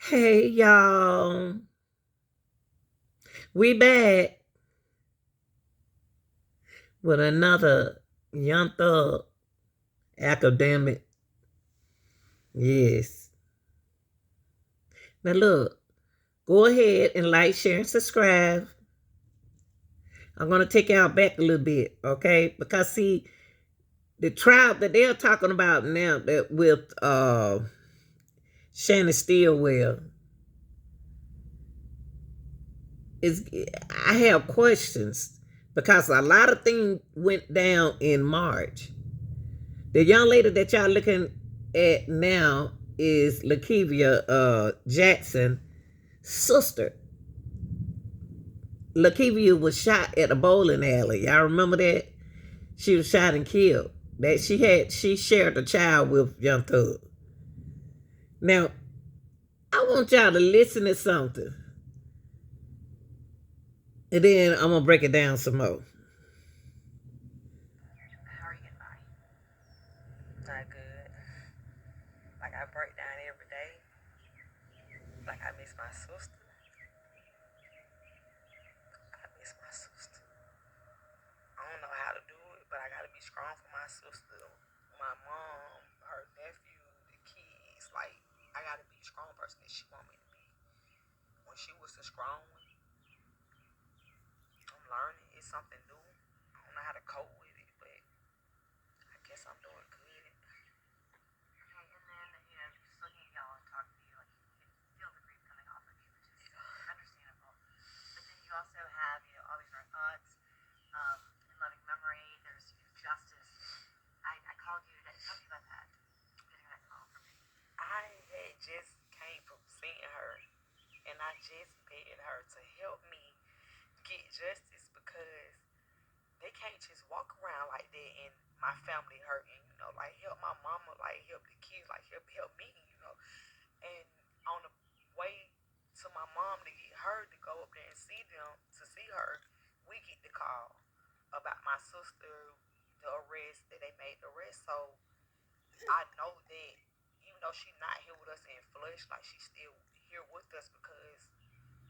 Hey y'all, we back with another Young Thug academic. Yes. Now look, go ahead and like, share, and subscribe. I'm gonna take y'all back a little bit, okay? Because see, the trial that they're talking about now that with Shannon Stillwell is I have questions because a lot of things went down in March. The young lady that y'all looking at now is Lakevia Jackson sister. Lakevia was shot at a bowling alley. Y'all remember that? She was shot and killed. That she shared a child with Young Thug. Now, I want y'all to listen to something. And then I'm gonna break it down some more. How are you getting by? Not good. Like I break down every day. Like I miss my sister. I miss my sister. I don't know how to do it, but I gotta be strong for my sister, my mom, her nephew, the kids. Like I gotta be a strong person that she want me to be. When she was a strong one, I'm learning. It's something new. I don't know how to cope with it, but I guess I'm doing good. Okay, and then just looking at y'all and talking to you, like you can feel the grief coming off of you, which is understandable. But then you also have, all these right thoughts, in loving memory. There's justice. I called you to tell you about that. Getting that call from me. I had just came from seeing her, and I just begged her to help me get justice because they can't just walk around like that and my family hurting, like help my mama, like help the kids, like help me. And on the way to my mom to get her to go up there and see them, to see her, we get the call about my sister, the arrest, that they made the arrest. So I know that even though she's not here with us in flesh, like she's still here with us because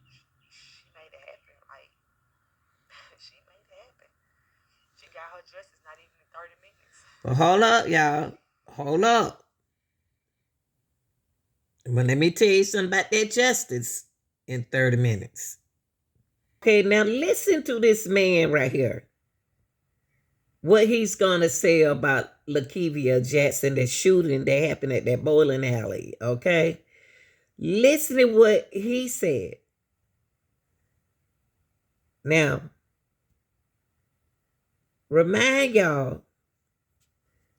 she made it happen. Like she made it happen. She got her justice not even in 30 minutes. Well, hold up, y'all. Hold up. But let me tell you something about that justice in 30 minutes. Okay, now listen to this man right here. What he's gonna say about Lakevia Jackson, that shooting that happened at that bowling alley. Okay, listen to what he said. Now, remind y'all,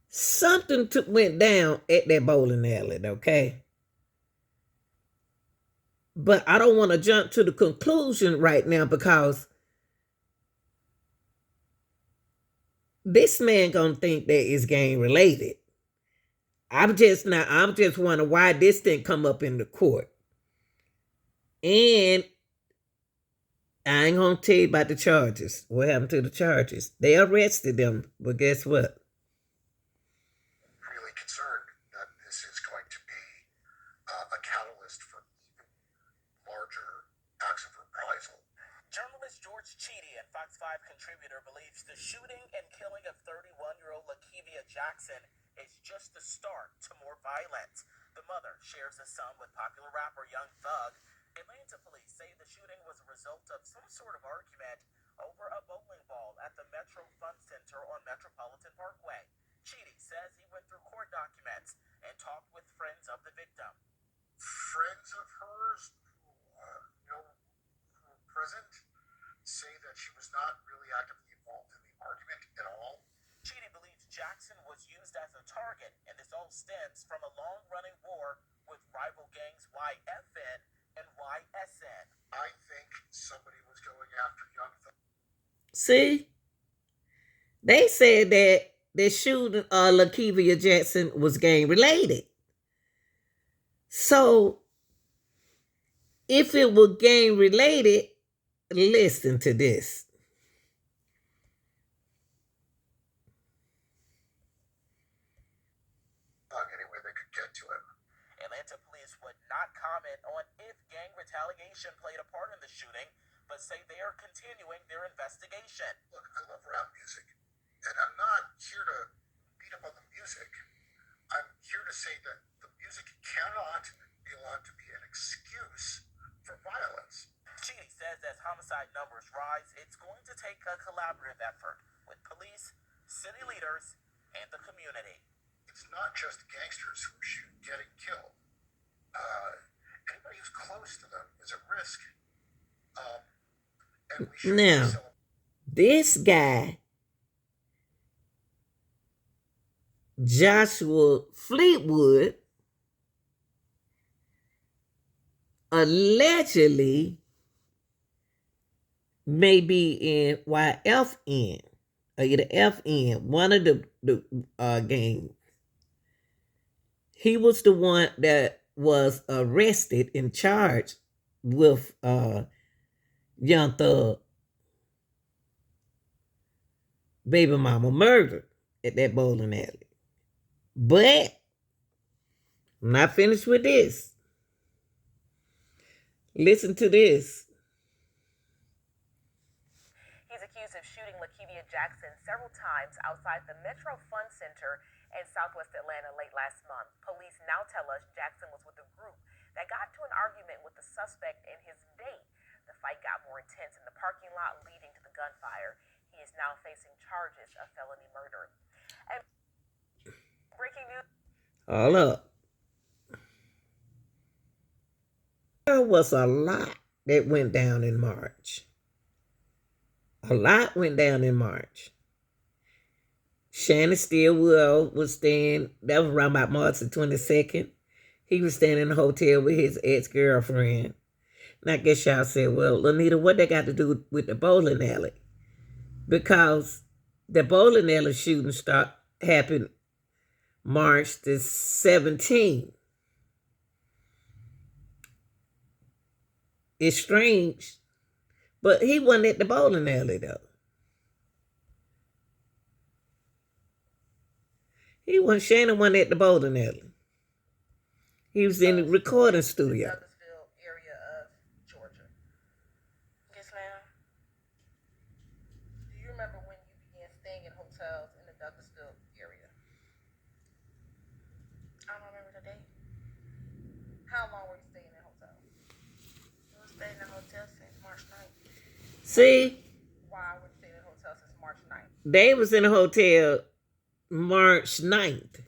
something went down at that bowling alley. Okay, but I don't want to jump to the conclusion right now because this man gonna think that it's gang related. I'm just wondering why this didn't come up in the court. And I ain't gonna tell you about the charges. What happened to the charges? They arrested them, but guess what? Really concerned that this is going to be a catalyst for even larger acts of reprisal. Journalist George Cheedy and Fox 5 contributor believes the shooting and killing of 31-year-old Lakevia Jackson is just the start to more violence. The mother shares a son with popular rapper Young Thug. Atlanta police say the shooting was a result of some sort of argument over a bowling ball at the Metro Fun Center on Metropolitan Parkway. Cheedy says he went through court documents and talked with friends of the victim. Friends of hers who were present say that she was not really actively involved in the argument at all. Cheedy believes Jackson was used as a target, and this all stems from a long-running war with rival gangs YFN and YSN. I think somebody was going after Young Thug. See, they said that the shooting Lakevia Jackson was gang related. So if it was gang related, listen to this. Anyway, they could get to him. Atlanta police would not not comment on if gang retaliation played a part in the shooting, but say they are continuing their investigation. Look, I love rap music, and I'm not here to beat up on the music. I'm here to say that the music cannot be allowed to be an excuse for violence. Chidi says as homicide numbers rise, it's going to take a collaborative effort with police, city leaders, and the community. It's not just gangsters who shoot getting killed. Anybody who's close to them is at risk. And we should Now, this guy, Joshua Fleetwood, allegedly may be in YFN or either FN, one of the gangs. He was the one that was arrested and charged with Young Thug baby mama murder at that bowling alley. But I'm not finished with this. Listen to this. He's accused of shooting Lakevia Jackson several times outside the Metro Fun Center in Southwest Atlanta late last month. Police now tell us Jackson was with a group that got into an argument with the suspect and his date. The fight got more intense in the parking lot, leading to the gunfire. He is now facing charges of felony murder. And breaking news. Hold up. There was a lot that went down in March. A lot went down in March. Shannon Stillwell was staying, that was around about March the 22nd. He was staying in a hotel with his ex-girlfriend. And I guess y'all said, well, Lanita, what they got to do with the bowling alley? Because the bowling alley shooting happened March the 17th. It's strange, but he wasn't at the bowling alley, though. Shannon wasn't at the bowling alley. He was in the recording studio. Douglasville area of Georgia. Yes, ma'am. Do you remember when you began staying in hotels in the Douglasville area? I don't remember the date. How long were you staying in hotels? I was staying in hotels since March 9th. See? Why were you staying in hotels since March 9th? They was in a hotel March 9th.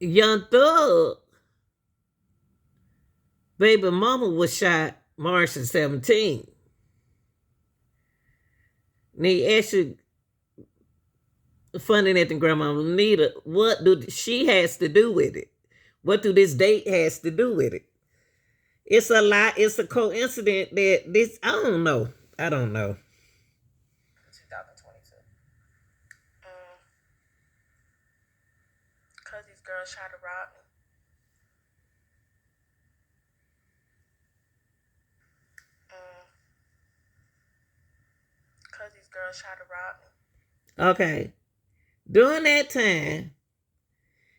Young Thug baby mama was shot March the 17th. And he actually funding at the grandma Anita, what do she has to do with it? What do this date has to do with it? It's a lot. It's a coincidence that this, I don't know. 2022. Because these girls tried to rob me. Because these girls tried to rob me. Okay. During that time,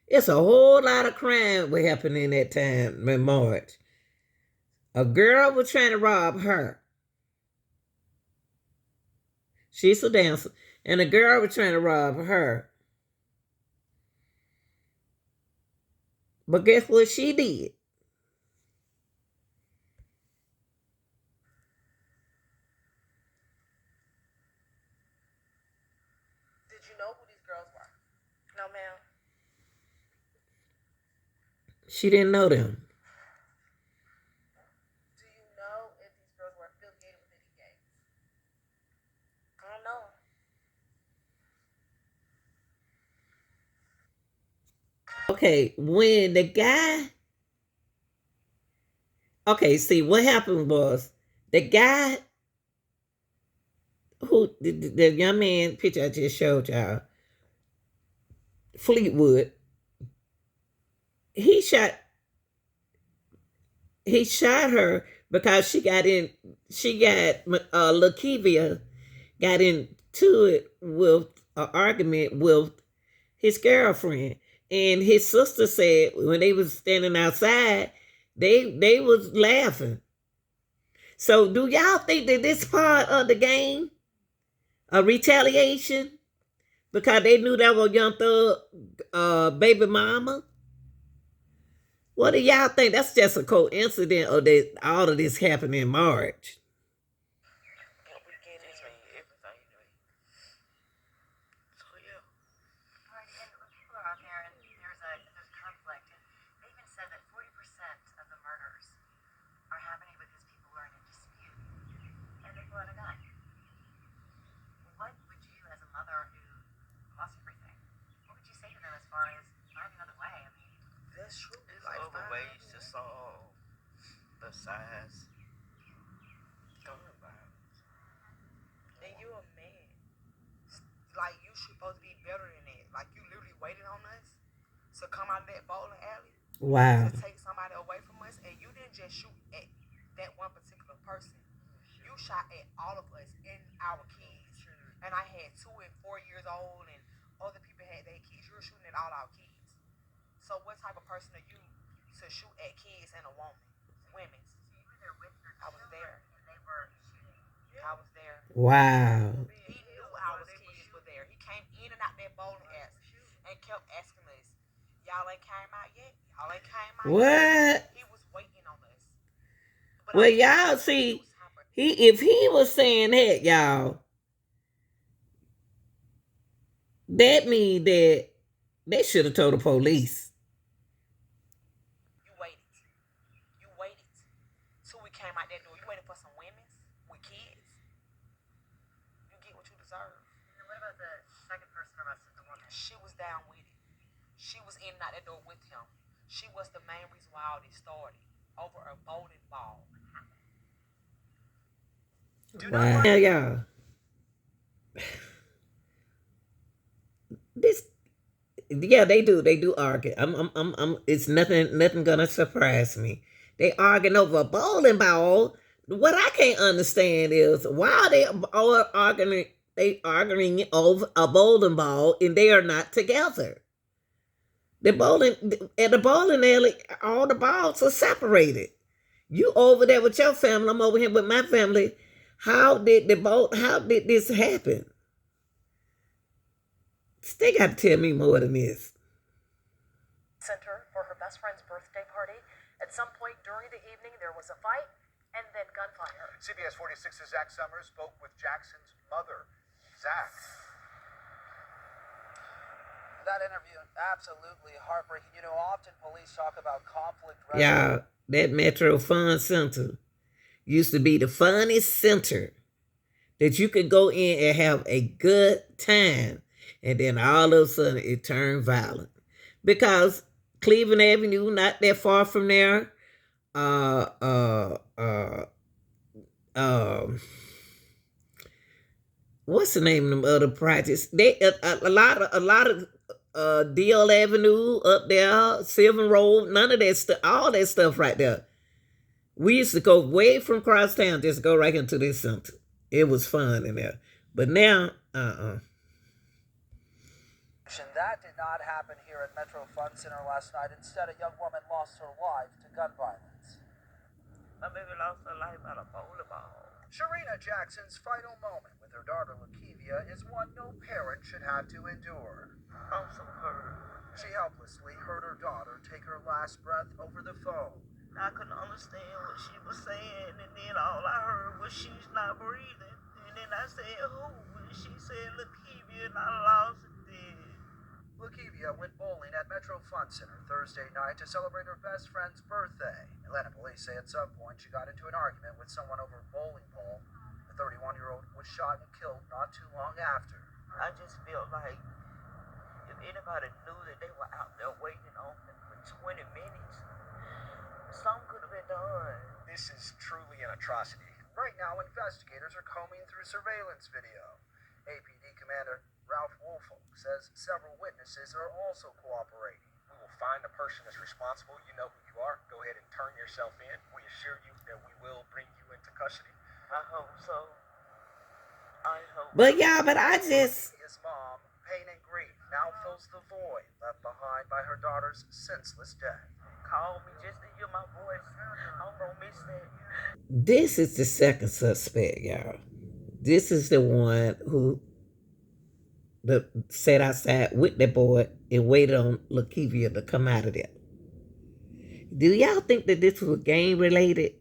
it's a whole lot of crime was happening that time in March. A girl was trying to rob her. She's a dancer. And a girl was trying to rob her. But guess what she did? Did you know who these girls were? No, ma'am. She didn't know them. Do you know if these girls were affiliated with any gangs? I don't know. Okay, when the guy... Okay, see, what happened was the guy who, the young man picture I just showed y'all, Fleetwood, he shot her because Lakevia got into it with an argument with his girlfriend. And his sister said when they was standing outside, they was laughing. So do y'all think that this part of the game a retaliation? Because they knew that was Young Thug baby mama? What do y'all think? That's just a coincidence or that all of this happened in March? Weekend is everything to me. So yeah. Right, and when people are out there and there's conflict, and they even said that 40% of the murders are happening because people are in a dispute and they pull out a gun. What would you, as a mother who lost everything, what would you say to them as far as finding another way? I mean, That's true. There's other ways to solve besides gun violence. And you a man. Like, you supposed to be better than that. Like, you literally waited on us to come out of that bowling alley Wow. to take somebody away from us, and you didn't just shoot at that one particular person. You shot at all of us and our kids. And I had 2 and 4 years old, and other people had their kids. You were shooting at all our kids. So what type of person are you to shoot at kids and a woman? Women. so you were there with your I was there. and they were shooting. I was there. Wow. He knew our kids were there. He came in and out that bowling alley and kept asking us, y'all ain't came out yet? Y'all ain't came out yet? What? He was waiting on us. But Well, y'all see, if he was saying that, y'all, that means that they should have told the police. You waited. You waited. Till we came out that door. You waited for some women with kids. You get what you deserve. And what about the second person arrested, the woman? She was down with it. She was in and out that door with him. She was the main reason why all this started. Over a bowling ball. Wow. Yeah, y'all. This, yeah, they do argue. It's nothing gonna surprise me. They arguing over a bowling ball. What I can't understand is why they all arguing. They arguing over a bowling ball and they are not together. The bowling at the bowling alley, all the balls are separated. You over there with your family. I'm over here with my family. How did this happen? They got to tell me more than this. Center for her best friend's birthday party. At some point during the evening, there was a fight and then gunfire. CBS 46's Zach Summers spoke with Jackson's mother. Zach. That interview, absolutely heartbreaking. You know, often police talk about conflict. Yeah, that Metro Fun Center used to be the funnest center that you could go in and have a good time. And then all of a sudden it turned violent. Because Cleveland Avenue, not that far from there, what's the name of them other projects? They a lot of Deal Avenue up there, Sylvan Road, none of that stuff, all that stuff right there. We used to go way from crosstown, just go right into this center. It was fun in there. But now, That did not happen here at Metro Fun Center last night. Instead, a young woman lost her life to gun violence. My baby lost her life out of bowling ball. Sharina Jackson's final moment with her daughter Lakevia is one no parent should have to endure. I'm so hurt. She helplessly heard her daughter take her last breath over the phone. I couldn't understand what she was saying, and then all I heard was she's not breathing. And then I said, who? And she said, Lakevia, and I lost it then. Lakevia went bowling at Metro Fun Center Thursday night to celebrate her best friend's birthday. Atlanta police say at some point she got into an argument with someone over a bowling ball. The 31-year-old was shot and killed not too long after. I just felt like if anybody knew that they were out there waiting on me for 20 minutes, something could have been done. This is truly an atrocity. Right now, investigators are combing through surveillance video. APD Commander Ralph Woolfolk says several witnesses are also cooperating. We will find the person that's responsible. You know who you are. Go ahead and turn yourself in. We assure you that we will bring you into custody. I hope so. I hope. but yeah, but I just, His mom, pain and grief. now fills the void left behind by her daughter's senseless death. Call me just to hear my voice. I'm gonna miss that. This is the second suspect, y'all. This is the one who sat outside with the boy and waited on Lakevia to come out of there. Do y'all think that this was gang related?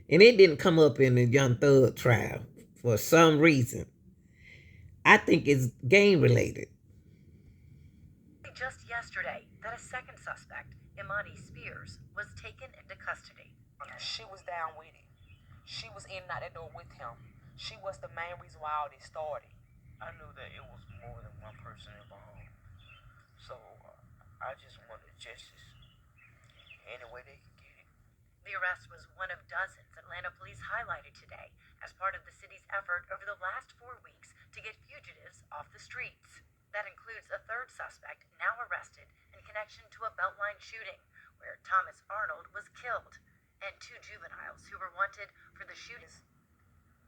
And it didn't come up in the Young Thug trial for some reason. I think it's gang related. Just yesterday, that a second suspect, Imani Spears, was taken into custody. She was down with it. She was in and out that door with him. She was the main reason why all this started. I knew that it was more than one person involved. So I just wanted justice any way they could get it. The arrest was one of dozens Atlanta police highlighted today as part of the city's effort over the last 4 weeks to get fugitives off the streets. That includes a third suspect now arrested in connection to a Beltline shooting where Thomas Arnold was killed, and 2 juveniles who were wanted for the shootings.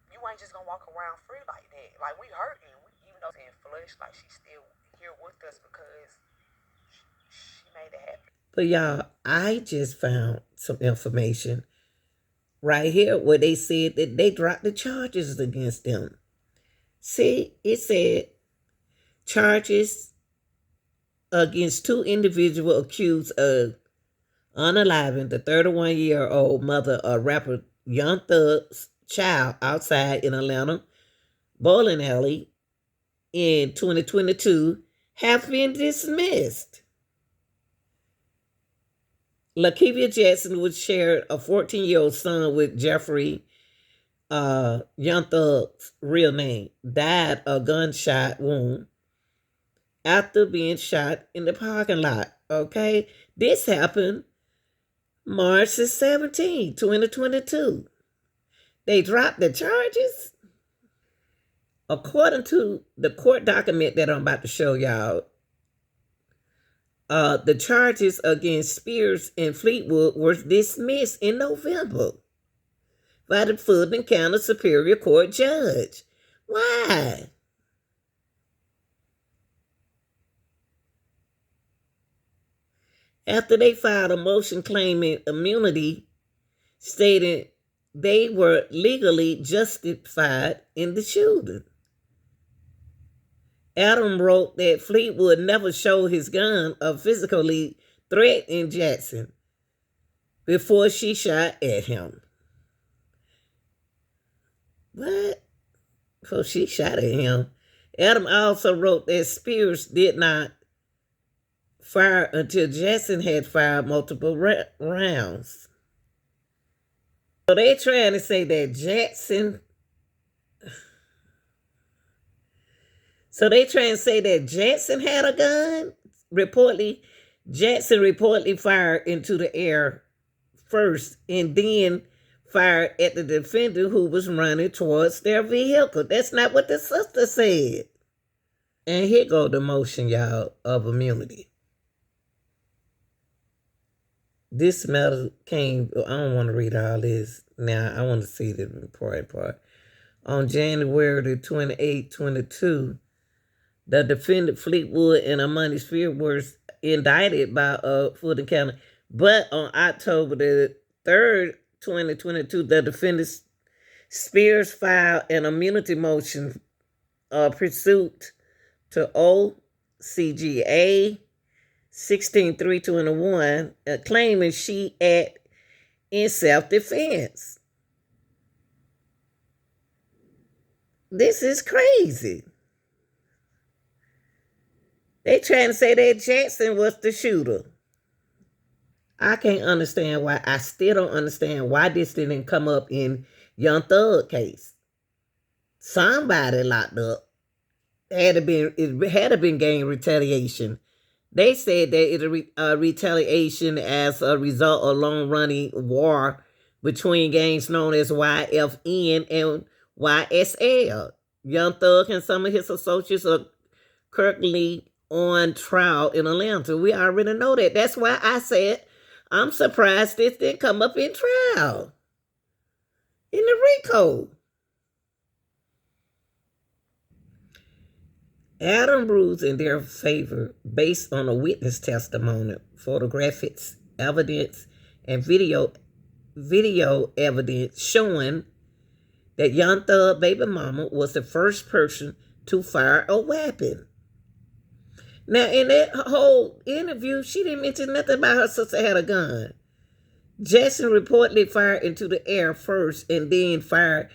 You ain't just gonna walk around free like that. Like, we hurting. Even though it's in flesh, like, she's still here with us because she made it happen. But y'all, I just found some information right here where they said that they dropped the charges against them. See, it said charges against 2 individuals accused of unaliving the 31-year-old mother of rapper Young Thug's child outside in Atlanta bowling alley in 2022 have been dismissed. Lakevia Jackson, which shared a 14-year-old son with Jeffrey Young Thug's real name, died of a gunshot wound after being shot in the parking lot. Okay, this happened March 17, 2022. They dropped the charges. According to the court document that I'm about to show y'all, the charges against Spears and Fleetwood were dismissed in November by the Fulton County Superior Court judge. Why? After they filed a motion claiming immunity, stating they were legally justified in the shooting. Adam wrote that Fleetwood never showed his gun or physically threatened Jackson before she shot at him. What? Before she shot at him. Adam also wrote that Spears did not fire until Jackson had fired multiple rounds. So they're trying to say that Jackson... So they trying to say that Jackson had a gun? Jackson reportedly fired into the air first and then fired at the defender who was running towards their vehicle. That's not what the sister said. And here go the motion, y'all, of immunity. This matter came, I don't want to read all this now. I want to see the important part. On January the 28th, 22, the defendant Fleetwood and Imani Spears were indicted by Fulton County. But on October the 3rd, 2022, the defendant Spears filed an immunity motion pursuant to OCGA 16-321, claiming she acted in self-defense. This is crazy. They trying to say that Jackson was the shooter. I can't understand why. I still don't understand why this didn't come up in Young Thug case. Somebody locked up. It had to been gang retaliation. They said that it retaliation as a result of long-running war between gangs known as YFN and YSL. Young Thug and some of his associates are currently on trial in Atlanta. We already know that. That's why I said I'm surprised this didn't come up in trial. In the Rico. Adam rules in their favor based on a witness testimony, photographic evidence, and video evidence showing that Young Thug baby mama was the first person to fire a weapon. Now, in that whole interview, she didn't mention nothing about her sister had a gun. Jackson reportedly fired into the air first and then fired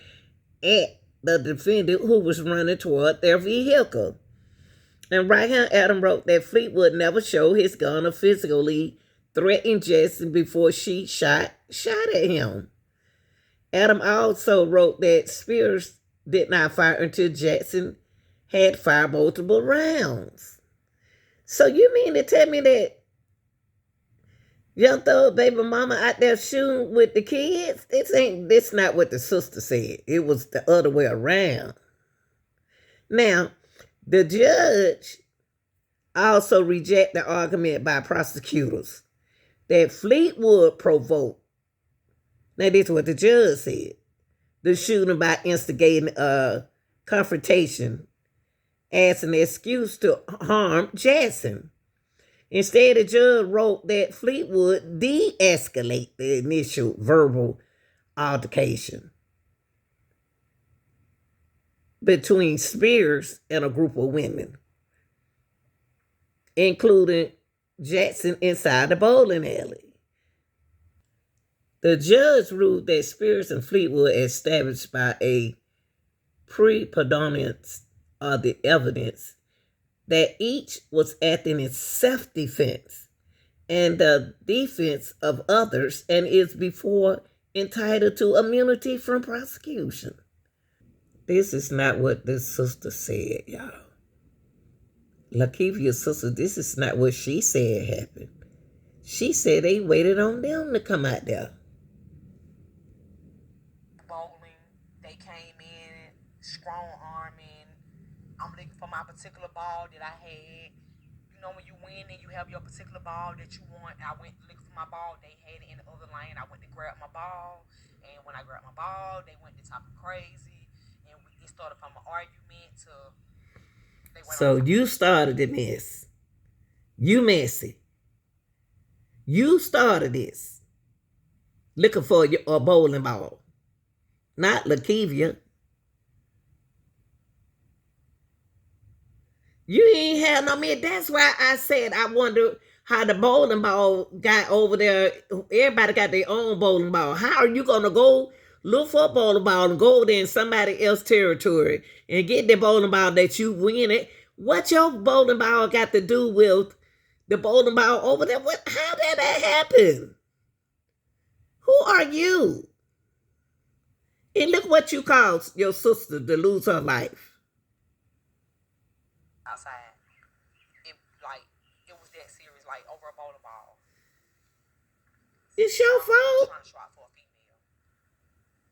at the defendant who was running toward their vehicle. And right here, Adam wrote that Fleetwood never showed his gun or physically threatened Jackson before she shot at him. Adam also wrote that Spears did not fire until Jackson had fired multiple rounds. So you mean to tell me that Young Thug baby mama out there shooting with the kids? This not what the sister said. It was the other way around. Now, the judge also rejected the argument by prosecutors that Fleetwood provoked. Now, this is what the judge said. The shooting by instigating a confrontation as an excuse to harm Jackson. Instead, the judge wrote that Fleetwood de-escalate the initial verbal altercation between Spears and a group of women, including Jackson inside the bowling alley. The judge ruled that Spears and Fleetwood established by a preponderance of the evidence that each was acting in self-defense and the defense of others and is before entitled to immunity from prosecution. This is not what this sister said, y'all. Lakevia's sister, this is not what she said happened. She said they waited on them to come out there. Bowling, they came in, strong arming. I'm looking for my particular ball that I had. You know, when you win and you have your particular ball that you want, I went looking for my ball. They had it in the other lane. I went to grab my ball. And when I grabbed my ball, they went to talking crazy. And it started from an argument to... So you started the mess. You messy. You started this. Looking for a bowling ball. Not Lakevia. You ain't had no man. That's why I said I wonder how the bowling ball got over there. Everybody got their own bowling ball. How are you going to go look for a bowling ball and go there in somebody else's territory and get the bowling ball that you win it? What your bowling ball got to do with the bowling ball over there? How did that happen? Who are you? And look what you caused your sister to lose her life. Outside. It was that serious, like over a bowling ball. It's your fault. Trying to show out for a female.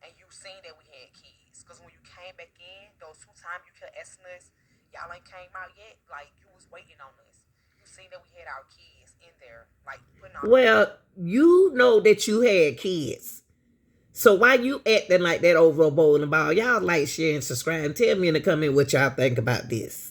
And you seen that we had kids. Because when you came back in, those 2 times you kept asking us, y'all ain't came out yet. Like, you was waiting on us. You seen that we had our kids in there. Like, putting on... Well, you know that you had kids. So why you acting like that over a bowling ball? Y'all like, share, and subscribe. And tell me in the comment what y'all think about this.